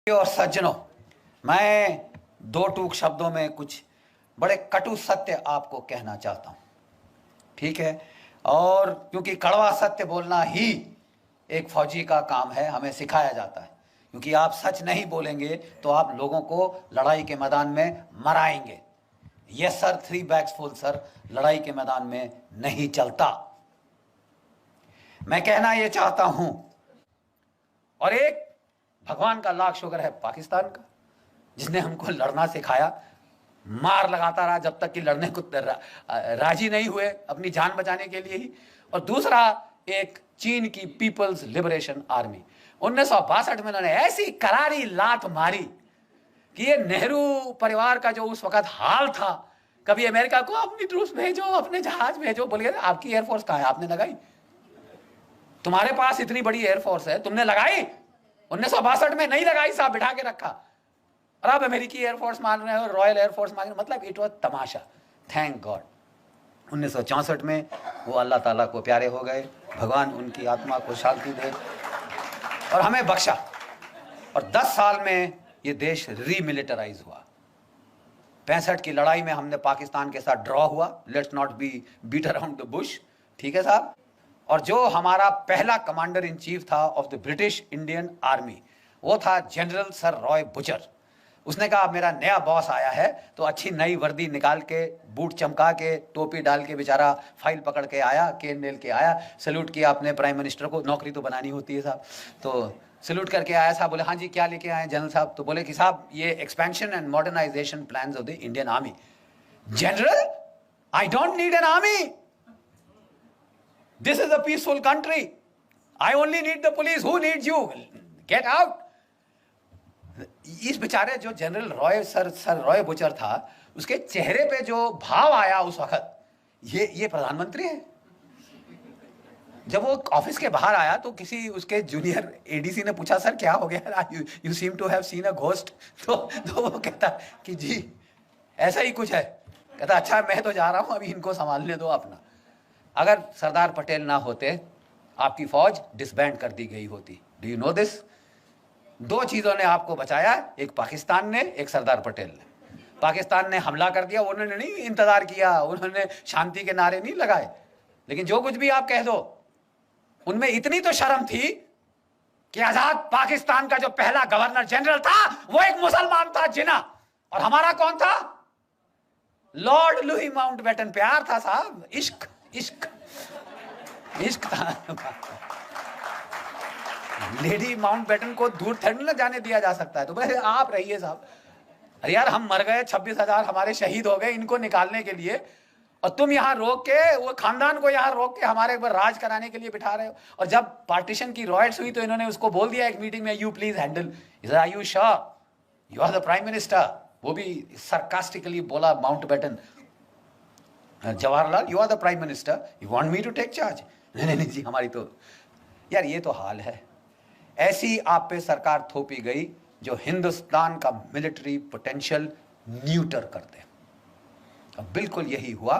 और सज्जनों, मैं दो टूक शब्दों में कुछ बड़े कटु सत्य आपको कहना चाहता हूं, ठीक है। और क्योंकि कड़वा सत्य बोलना ही एक फौजी का काम है, हमें सिखाया जाता है। क्योंकि आप सच नहीं बोलेंगे तो आप लोगों को लड़ाई के मैदान में मराएंगे। Yes sir, 3 bags full sir, लड़ाई के मैदान में नहीं चलता। मैं कहना यह चाहता हूं, और एक भगवान का लाख शुक्र है पाकिस्तान का, जिसने हमको लड़ना सिखाया, मार लगाता रहा जब तक कि लड़ने को राजी नहीं हुए अपनी जान बचाने के लिए ही। और दूसरा एक चीन की पीपल्स लिबरेशन आर्मी, 1962 में उन्होंने ऐसी करारी लात मारी कि ये नेहरू परिवार का जो उस वक्त हाल था, कभी अमेरिका को अपनी ट्रूप्स भेजो, अपने जहाज भेजो, बोलिए आपकी एयरफोर्स कहां है, आपने लगाई? तुम्हारे पास इतनी बड़ी एयरफोर्स है, तुमने लगाई? 1962 में नहीं लगाई साहब, बिठा के रखा। और अब अमेरिकी एयरफोर्स मान रहे हो, रॉयल एयरफोर्स मान रहे हो, मतलब it was Tamasha. Thank God 1964 में वो अल्लाह ताला को प्यारे हो गए, भगवान उनकी आत्मा को शांति दे और हमें बख्शा। और 10 साल में ये देश रीमिलिटराइज हुआ। 65 की लड़ाई में हमने पाकिस्तान के साथ ड्रॉ हुआ, let's not be beat around the bush, ठीक है साहब। और जो हमारा पहला कमांडर इन चीफ था of the British Indian army, वो था जनरल सर रॉय बुचर। उसने कहा मेरा नया बॉस आया है तो अच्छी नई वर्दी निकाल के, बूट चमका के, टोपी डाल के, बेचारा फाइल पकड़ के आया, केन नेल के आया, सैल्यूट किया अपने प्राइम मिनिस्टर को, नौकरी तो बनानी होती है साहब, तो सैल्यूट करके आया साहब। बोले हाँ जी क्या लेके आए जनरल साहब? तो बोले कि साहब ये expansion and modernisation plans of the Indian army. General, I don't need an army, this is a peaceful country, I only need the police, who needs you, get out। इस बेचारे जो general Roy sir Roy butcher था, उसके चेहरे पे जो भाव आया उस वक्त, ये प्रधानमंत्री है। जब वो ऑफिस के बाहर आया तो किसी उसके जूनियर एडीसी ने पूछा सर क्या हो गया, you seem to have seen a ghost. तो वो कहता कि जी ऐसा ही कुछ है। कहता अच्छा मैं तो जा रहा हूं, अभी इनको संभालने दो अपना। अगर सरदार पटेल ना होते, आपकी फौज डिसबैंड कर दी गई होती। Do you know this? 2 चीजों ने आपको बचाया, एक पाकिस्तान ने, एक सरदार पटेल ने। पाकिस्तान ने हमला कर दिया, उन्होंने नहीं इंतजार किया, उन्होंने शांति के नारे नहीं लगाए। लेकिन जो कुछ भी आप कह दो, उनमें इतनी तो शर्म थी कि आजाद पाकिस्तान का जो पहला गवर्नर जनरल था वो एक मुसलमान था, जिना। और हमारा कौन था? Lord Louis Mountbatten. प्यार था साहब, इश्क इश्क इश्क था। लेडी माउंटबेटन को दूर थोड़ी ना जाने दिया जा सकता है। तो बोले आप रहिए साहब। अरे यार हम मर गए, 26,000 हमारे शहीद हो गए इनको निकालने के लिए, और तुम यहाँ रोक के, वो खानदान को यहाँ रोक के हमारे ऊपर राज कराने के लिए बिठा रहे हो। और जब पार्टीशन की रॉयट्स हुई तो इन्होंने उसको बोल दिया एक मीटिंग में, you please handle. Are you sure you are the prime minister? वो भी सरकास्टिकली बोला Mountbatten, Jawaharlal you are the prime minister, you want me to take charge? नहीं जी हमारी तो, यार ये तो हाल है। ऐसी आप पे सरकार थोपी गई जो हिंदुस्तान का मिलिट्री पोटेंशियल न्यूटर कर दे। अब बिल्कुल यही हुआ।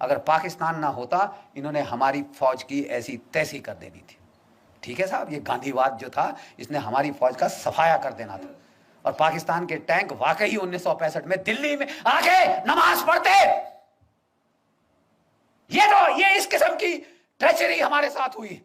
अगर पाकिस्तान ना होता, इन्होंने हमारी फौज की ऐसी तैसी कर देनी थी, ठीक है साहब। ये गांधीवाद जो था, इसने हमारी फौज का सफाया कर देना था। और पाकिस्तान के टैंक वाकई 1965 में दिल्ली में आके नमाज पढ़ते। ये इस किस्म की ट्रेचरी हमारे साथ हुई।